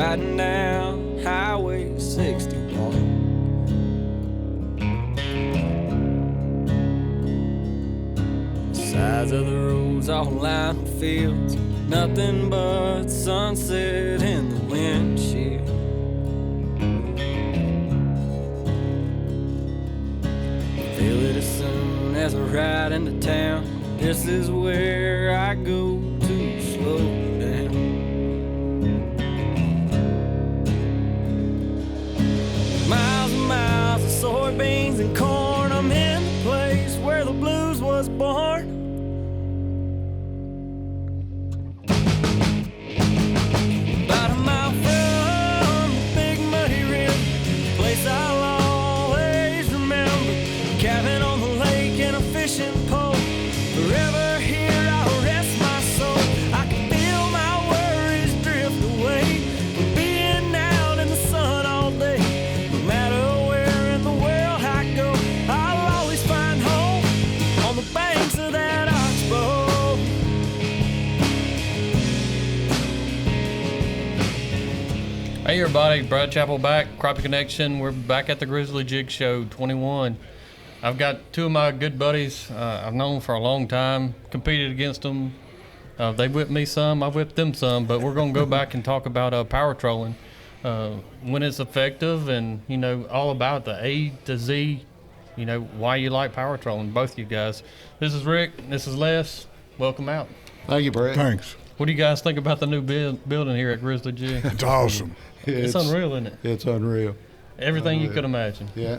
riding down Highway 61. Sides of the roads all lined with fields, nothing but sunset in the windshield. Feel it as soon as I ride into town. This is where I go to slow down. Miles and miles of soybeans and corn. I'm in the place where the blues was born. About a mile from the big muddy river, place I'll always remember. Cabin on the lake and a fishing pole. Forever here I'll rest my soul. I can feel my worries drift away from being out in the sun all day. No matter where in the world I go, I'll always find home on the banks of that oxbow. Hey everybody, Brad Chappell back, Crappie Connection. We're back at the Grizzly Jig Show 21. I've got two of my good buddies I've known for a long time, competed against them. They whipped me some, I whipped them some, but we're going to go back and talk about power trolling, when it's effective and, you know, all about the A to Z, you know, why you like power trolling, both of you guys. This is Rick, this is Les. Welcome out. Thank you, Brett. Thanks. What do you guys think about the new building here at Grizzly Jig? It's awesome. It's unreal, isn't it? It's unreal. Everything you could imagine. Yeah.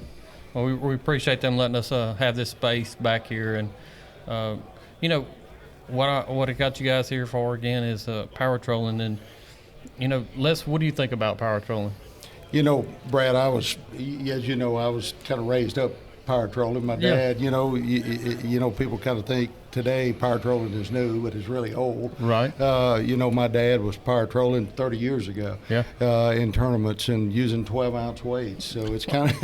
Well, we appreciate them letting us have this space back here, and you know what I got you guys here for again is power trolling, and you know, Les, what do you think about power trolling? You know, Brad, as you know, I was kind of raised up power trolling. My dad, you know, you know, people kind of think today power trolling is new, but it's really old. Right. You know, my dad was power trolling 30 years ago. Yeah. In tournaments and using 12-ounce weights. So it's kind of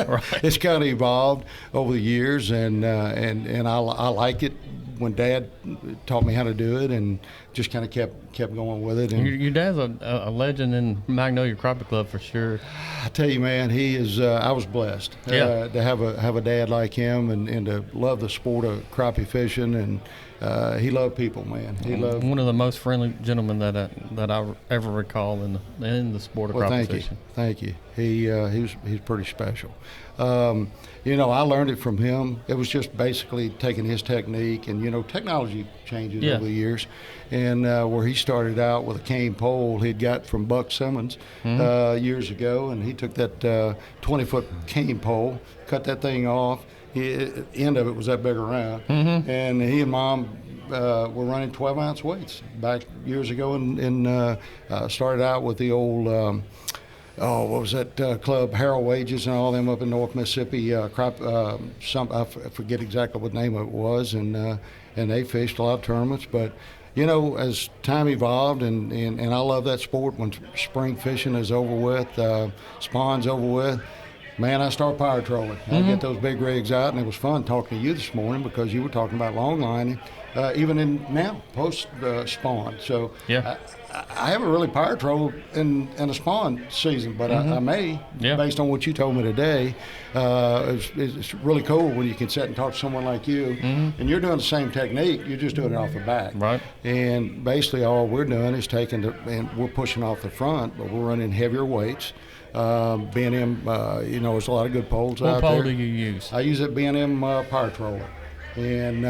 Right. it's kind of evolved over the years, and I like it. When Dad taught me how to do it, and just kind of kept going with it. And Your dad's a legend in Magnolia Crappie Club for sure. I tell you, man, he is. I was blessed to have a dad like him, and to love the sport of crappie fishing, and he loved people, man. He loved One of the most friendly gentlemen that I ever recall in the sport of crappie fishing. Thank you. He's pretty special. You know, I learned it from him. It was just basically taking his technique, and you know, technology changes over the years. And where he started out with a cane pole he'd got from Buck Simmons years ago, and he took that 20-foot cane pole, cut that thing off. The end of it was that big around, and he and Mom were running 12-ounce weights back years ago, and started out with the old. What was that club? Harold Wages and all them up in North Mississippi. I forget exactly what name it was, and they fished a lot of tournaments. But you know, as time evolved, and I love that sport. When spring fishing is over with, spawn's over with, man, I start power trolling. I get those big rigs out, and it was fun talking to you this morning because you were talking about long lining, even in now post spawn. So I haven't really power trolled in a spawn season, but I may, based on what you told me today. It's really cool when you can sit and talk to someone like you, and you're doing the same technique. You're just doing it off the back, right? And basically, all we're doing is and we're pushing off the front, but we're running heavier weights. B&M, you know, there's a lot of good poles out there. What pole do you use? I use a B&M power troller, and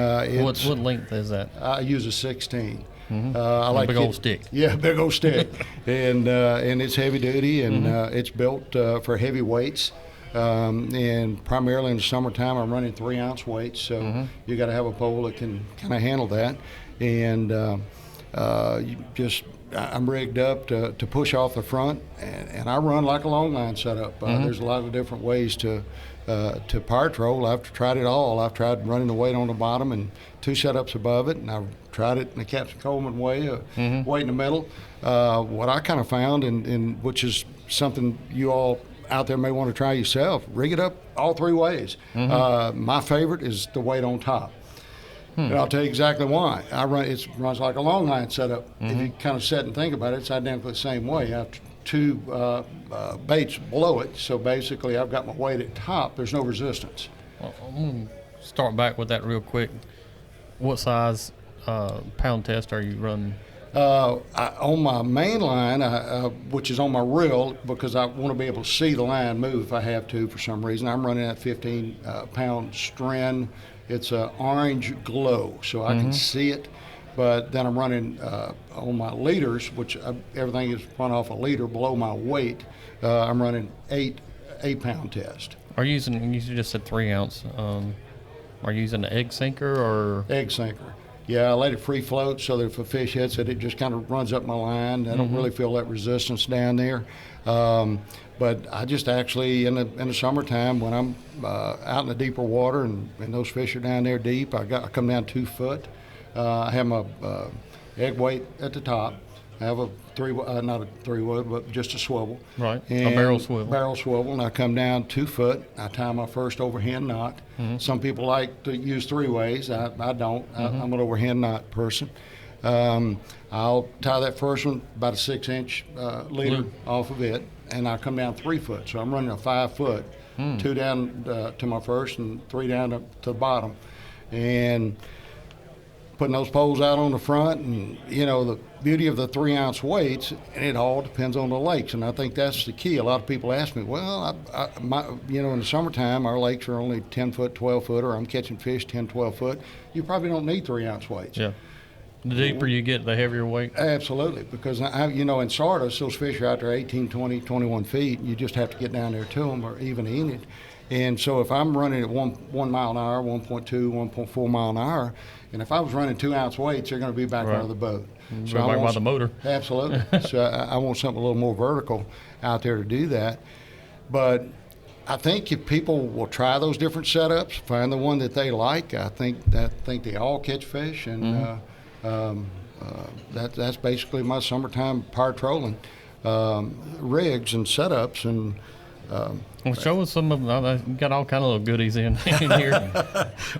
what length is that? I use a 16. I like a big old stick. Yeah, big old stick, and it's heavy duty, and it's built for heavy weights. And primarily in the summertime, I'm running 3-ounce weights, so you got to have a pole that can kind of handle that. And I'm rigged up to push off the front, and I run like a long line setup. There's a lot of different ways to power troll. I've tried it all. I've tried running the weight on the bottom and 2 setups above it, and I've tried it in the Captain Coleman way, weight in the middle. What I kind of found, and which is something you all out there may want to try yourself, rig it up all 3 ways. My favorite is the weight on top. And I'll tell you exactly why. It runs like a long line setup. If you kind of sit and think about it, it's identically the same way. I have two baits below it. So basically, I've got my weight at top. There's no resistance. Well, I'm going to start back with that real quick. What size pound test are you running? On my main line, which is on my reel, because I want to be able to see the line move if I have to for some reason, I'm running that 15-pound Stren. It's an orange glow, so I can see it. But then I'm running on my leaders, which everything is run off a leader below my weight. I'm running 8-pound test. Are you just said 3 ounce? Are you using an egg sinker or? Egg sinker. Yeah, I let it free float so that if a fish hits it, it just kind of runs up my line. I don't really feel that resistance down there. But I just actually, in the summertime, when I'm out in the deeper water and those fish are down there deep, I come down 2 foot. I have my egg weight at the top. I have a not a 3-wood, but just a swivel. Right, and a barrel swivel. Barrel swivel, and I come down 2 foot. I tie my first overhand knot. Some people like to use 3-ways. I don't. I'm an overhand knot person. I'll tie that first one about a 6-inch leader off of it, and I come down 3 foot. So I'm running a 5 foot, 2 down to my first and 3 down to the bottom, and putting those poles out on the front. And the beauty of the 3-ounce weights, and it all depends on the lakes, and I think that's the key. A lot of people ask me, well, in the summertime our lakes are only 10 foot, 12 foot, or I'm catching fish 10, 12 foot. You probably don't need 3-ounce weights. Yeah. The deeper you get, the heavier weight. Absolutely, because in Sardis, those fish are out there 18, 20, 21 feet. You just have to get down there to them, or even in it. And so if I'm running at 1 mile an hour, 1.2, 1.4 mile an hour, and if I was running 2-ounce weights, they're going to be back under the boat. So back by the motor. Absolutely. So I want something a little more vertical out there to do that. But I think if people will try those different setups, find the one that they like, I think they all catch fish, and that's basically my summertime power trolling rigs and setups. And well, show us some of them. You got all kind of little goodies in here.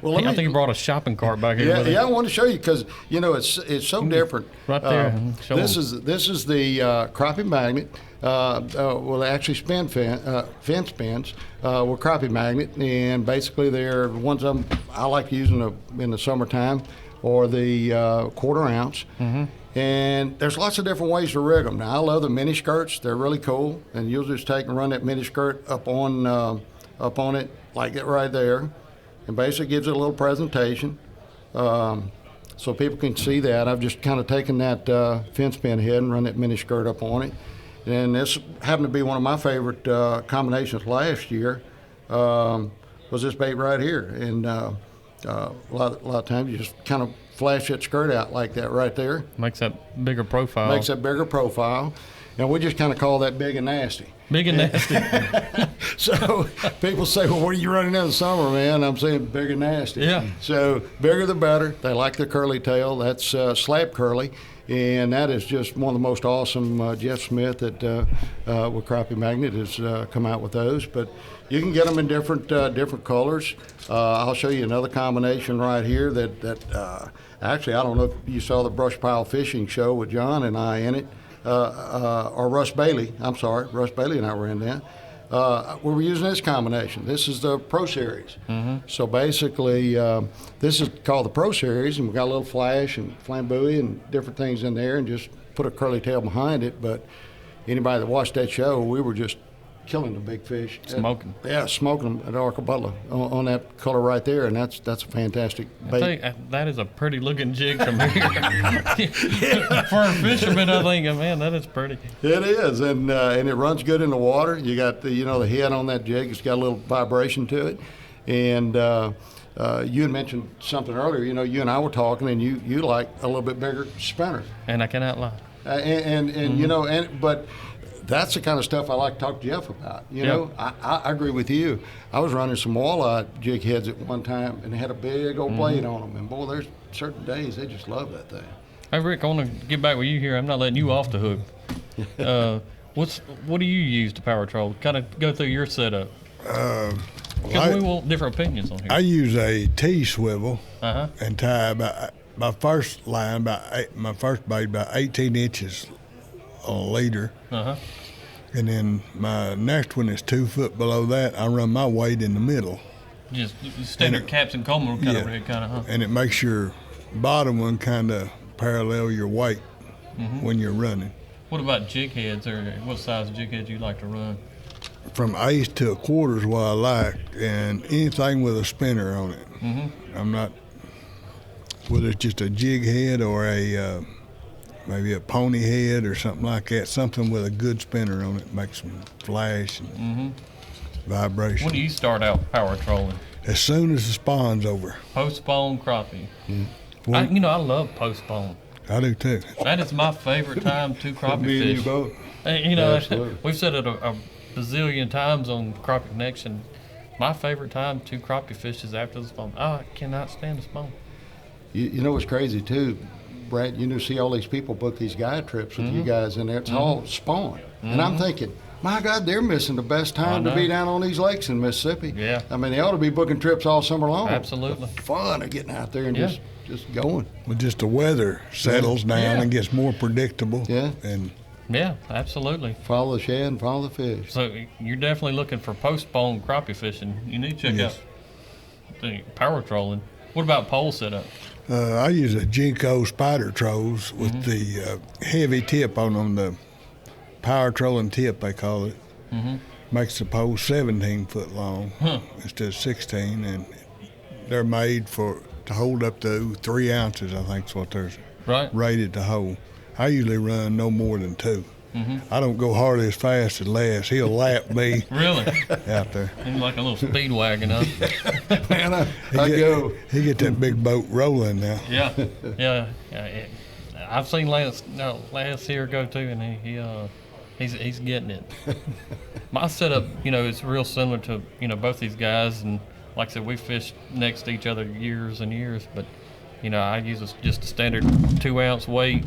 Well, I think you brought a shopping cart back here. Yeah, I want to show you because it's so different. Right there. This is the crappie magnet. Well, actually fin spins with crappie magnet, and basically they're ones I like using in the summertime, or the 1/4 ounce. And there's lots of different ways to rig them. Now, I love the mini skirts. They're really cool. And you'll just take and run that mini skirt up on it like it right there. And basically gives it a little presentation so people can see that. I've just kind of taken that fin spin head and run that mini skirt up on it. And this happened to be one of my favorite combinations last year, was this bait right here. And a lot of times you just kind of flash that skirt out like that right there. Makes that bigger profile. Makes that bigger profile. And we just kind of call that big and nasty. Big and nasty. So people say, well, what are you running in the summer, man? I'm saying big and nasty. Yeah. So bigger the better. They like the curly tail. That's slab curly. And that is just one of the most awesome. Jeff Smith with Crappie Magnet has come out with those. But you can get them in different colors. I'll show you another combination right here that actually, I don't know if you saw the Brush Pile Fishing Show with John and I in it, or Russ Bailey. I'm sorry, Russ Bailey and I were in that. We were using this combination. This is the Pro Series. So basically, this is called the Pro Series, and we've got a little flash and flamboyant and different things in there, and just put a curly tail behind it. But anybody that watched that show, we were just killing the big fish. Smoking. Smoking them at Arcabutla on that color right there, and that's a fantastic bait. That is a pretty looking jig from here. For a fisherman, I think, man, that is pretty. It is, and it runs good in the water. You got the head on that jig. It's got a little vibration to it, and you had mentioned something earlier. You and I were talking, and you like a little bit bigger spinner. And I cannot lie. But that's the kind of stuff I like to talk to Jeff about. I agree with you. I was running some walleye jig heads at one time, and they had a big old blade on them. And boy, there's certain days they just love that thing. Hey Rick, I want to get back with you here. I'm not letting you off the hook. What do you use to power troll? Kind of go through your setup. Because we want different opinions on here. I use a T swivel and tie about my first line, my first bait about 18 inches on a leader. And then my next one is 2 foot below that. I run my weight in the middle. Just standard caps and Coleman kind of rig, kind of, huh? And it makes your bottom one kind of parallel your weight when you're running. What about jig heads, or what size jig heads you like to run? From eighth to a quarter is what I like, and anything with a spinner on it. I'm not, whether it's just a jig head or a maybe a pony head or something like that, something with a good spinner on it makes them flash and vibration. When do you start out power trolling? As soon as the spawn's over. Postpone crappie. I love postpone. I do too. That is my favorite time to crappie Me fish. and you both. Absolutely. We've said it a bazillion times on Crappie Connection. My favorite time to crappie fish is after the spawn. I cannot stand the spawn. You know what's crazy too, Brad? You see all these people book these guide trips with you guys, and it's all spawn. And I'm thinking, my God, they're missing the best time to be down on these lakes in Mississippi. Yeah. I mean, they ought to be booking trips all summer long. Absolutely. The fun of getting out there and just going. Well, just the weather settles down and gets more predictable. Yeah. And Yeah, absolutely. follow the shad and follow the fish. So you're definitely looking for postpone crappie fishing. You need to check out the power trolling. What about pole setup? I use a Jinko spider trolls with the heavy tip on them, the power trolling tip they call it. Makes the pole 17 foot long instead of 16, and they're made to hold up to 3 ounces, I think is what they're rated to hold. I usually run no more than 2. I don't go hardly as fast as Les. He'll lap me. Really? Out there. He's like a little speed wagon, huh? Man, I go. He get that big boat rolling now. Yeah. I've seen Lance here go too, and he's getting it. My setup, it's real similar to both these guys, and like I said, we fished next to each other years and years. But I use just a standard 2 ounce weight,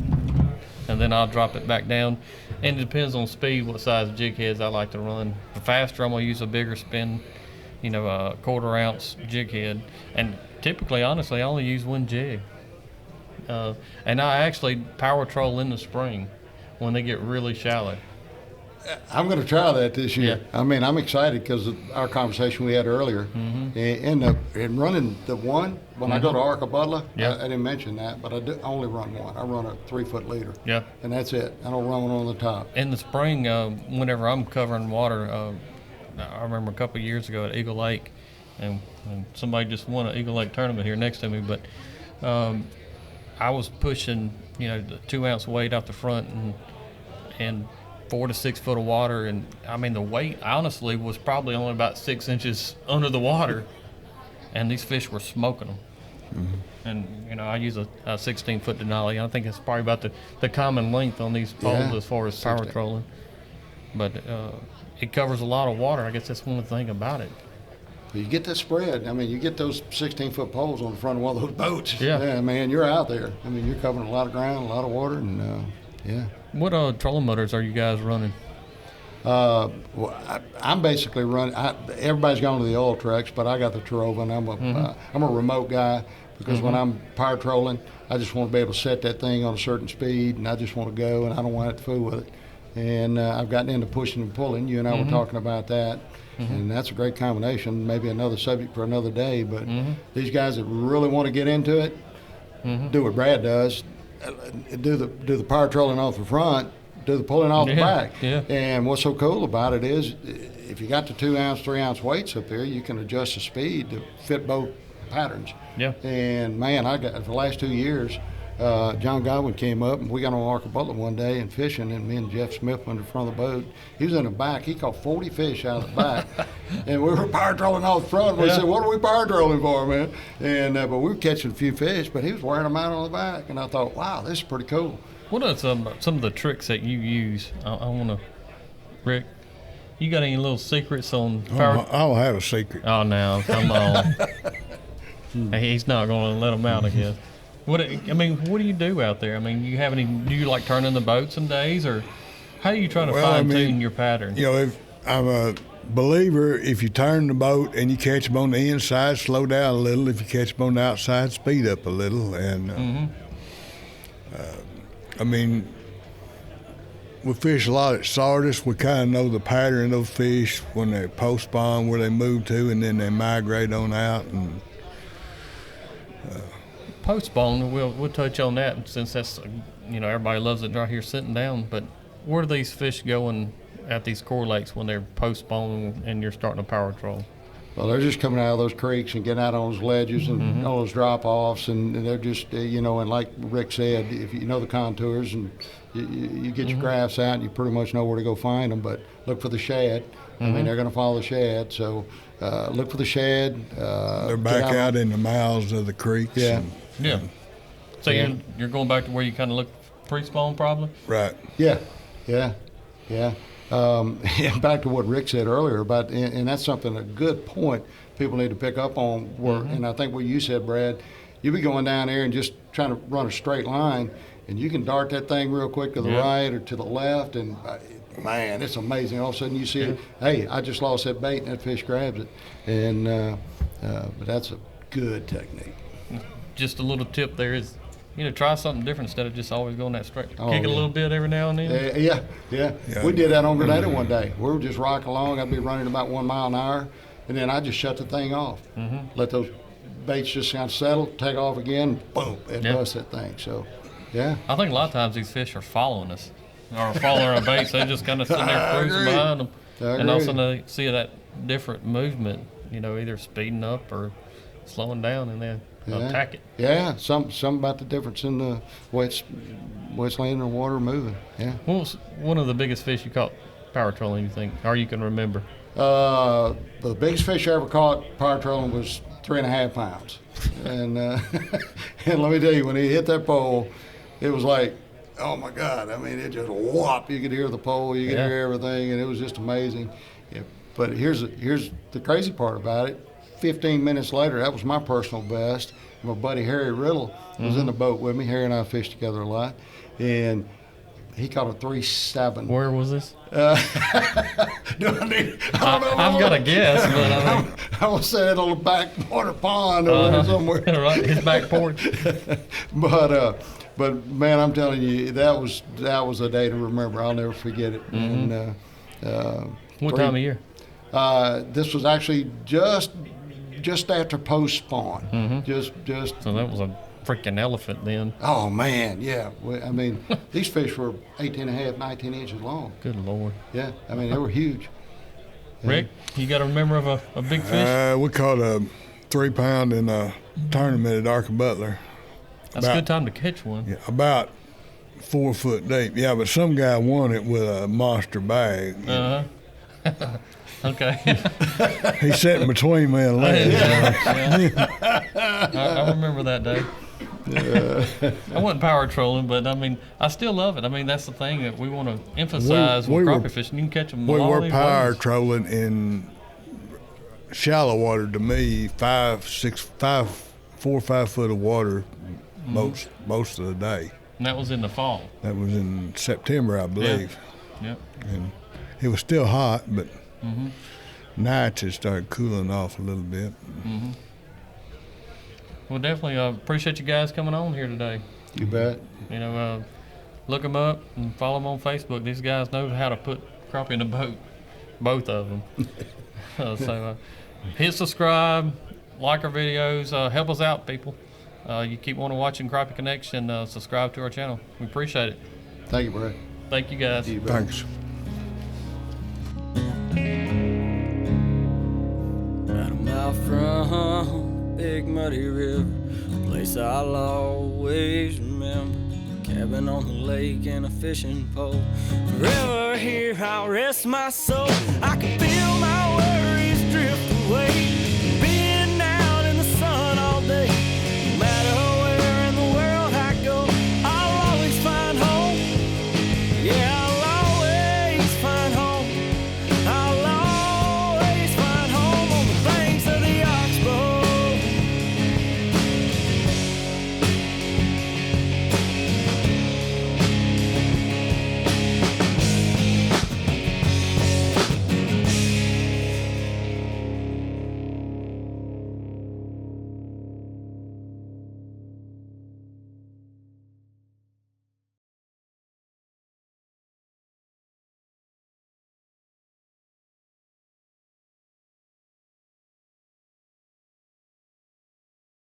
and then I'll drop it back down. And it depends on speed, what size jig heads I like to run. The faster, I'm gonna use a bigger spin, a 1/4 ounce jig head. And typically, honestly, I only use 1 jig. And I actually power troll in the spring when they get really shallow. I'm going to try that this year. Yeah. I mean, I'm excited because of our conversation we had earlier. And running the one, when I go to Arca-Butler, I didn't mention that, but I only run one. I run a 3 foot leader. Yeah. And that's it. I don't run one on the top. In the spring, whenever I'm covering water, I remember a couple of years ago at Eagle Lake, and somebody just won an Eagle Lake tournament here next to me, but I was pushing, the 2 ounce weight out the front and 4 to 6 foot of water, and I mean the weight honestly was probably only about 6 inches under the water, and these fish were smoking them. And I use a 16 foot Denali. I think it's probably about the common length on these poles as far as power trolling, but it covers a lot of water. I guess that's one thing about it. You get that spread. I mean, you get those 16 foot poles on the front of one of those boats. Yeah, man, you're out there. I mean, you're covering a lot of ground, a lot of water, and What trolling motors are you guys running? Well, I'm basically running. Everybody's gone to the oil trucks, but I got the Tarova, and I'm a remote guy because when I'm power trolling, I just want to be able to set that thing on a certain speed, and I just want to go, and I don't want to fool with it. And I've gotten into pushing and pulling. You and I were talking about that, and that's a great combination. Maybe another subject for another day, but these guys that really want to get into it, do what Brad does. Do the power trolling off the front, do the pulling off the back. Yeah. And what's so cool about it is if you got the 2 ounce, 3 ounce weights up there, you can adjust the speed to fit both patterns. Yeah. And man, I got for the last 2 years, John Godwin came up and we got on Arca-Butler one day and fishing, and me and Jeff Smith went in front of the boat. He was in the back. He caught 40 fish out of the back, and we were power trolling off the front. We said, "What are we power trolling for, man?" And but we were catching a few fish, but he was wearing them out on the back, and I thought, "Wow, this is pretty cool." What are some of the tricks that you use? I want to, Rick. You got any little secrets on power? I don't have a secret. Oh, no, come on. He's not going to let them out, I guess. What do you do out there? I mean, do you like turning the boat some days, or how are you trying to fine tune your pattern? If I'm a believer, if you turn the boat and you catch them on the inside, slow down a little. If you catch them on the outside, speed up a little. And we fish a lot at Sardis. We kind of know the pattern of those fish when they post spawn, where they move to, and then they migrate on out. And post spawn, we'll touch on that since that's everybody loves it right here sitting down. But where are these fish going at these core lakes when they're post spawn and you're starting to power troll? Well, they're just coming out of those creeks and getting out on those ledges and all those drop-offs, and they're just, and like Rick said, if you know the contours and you get your graphs out, and you pretty much know where to go find them, but look for the shad. I mean, they're going to follow the shad, so look for the shad. They're back out in the mouths of the creeks. Yeah. So you're going back to where you kind of look pre-spawn probably? Right. Yeah. And back to what Rick said earlier about, and that's something, a good point people need to pick up on. And I think what you said, Brad, you be going down there and just trying to run a straight line, and you can dart that thing real quick to the right or to the left, and man, it's amazing. All of a sudden you see, hey, I just lost that bait, and that fish grabs it, and but that's a good technique. Just a little tip there is, try something different instead of just always going that straight. Kick it a little bit every now and then. Yeah. We did that on Grenada one day. We were just rocking along. I'd be running about 1 mile an hour, and then I just shut the thing off. Let those baits just kind of settle, take off again, boom, it busts that thing. So, yeah. I think a lot of times these fish are following us or following our baits. They just kind of sitting there cruising behind them. And also they see that different movement, either speeding up or slowing down, and then attack it. Yeah, some about the difference in the way it's landing in the water moving. Yeah. What was one of the biggest fish you caught power trolling, you think, or you can remember? The biggest fish I ever caught power trolling was 3.5 pounds. And and let me tell you, when he hit that pole, it was like, oh my God, I mean, it just whop. You could hear the pole, you could hear everything, and it was just amazing. Yeah. But here's the crazy part about it. 15 minutes later, that was my personal best. My buddy Harry Riddle was in the boat with me. Harry and I fished together a lot, and he caught a 3.7. Where was this? I've got a guess, but I will say it on the back water pond over there somewhere. Right, his back porch. But man, I'm telling you, that was a day to remember. I'll never forget it. And, what time of year? This was actually just after post spawn. So that was a freaking elephant then. Oh man, yeah. I mean, these fish were 18.5, 19 inches long. Good Lord. Yeah, I mean, they were huge. Rick, you got a memory of a big fish? We caught a 3-pound in a tournament at Arca Butler. That's a good time to catch one. Yeah, about 4 foot deep. Yeah, but some guy won it with a monster bag. Okay. He sat in between me and Larry. I remember that day. I wasn't power trolling, but I mean, I still love it. I mean, that's the thing that we want to emphasize with crappie fishing. You can catch them. We were power trolling in shallow water. To me, 4 or 5 foot of water most of the day. And that was in the fall. That was in September, I believe. Yep. And it was still hot, but nights it started cooling off a little bit. Well, definitely appreciate you guys coming on here today. You bet. Look them up and follow them on Facebook. These guys know how to put crappie in the boat, both of them. So hit subscribe, like our videos, help us out, people. You keep watching Crappie Connection, subscribe to our channel. We appreciate it. Thank you, Brad. Thank you, guys. Thanks. About a mile from Big Muddy River, a place I'll always remember. Cabin on the lake and a fishing pole. Forever here I'll rest my soul. I can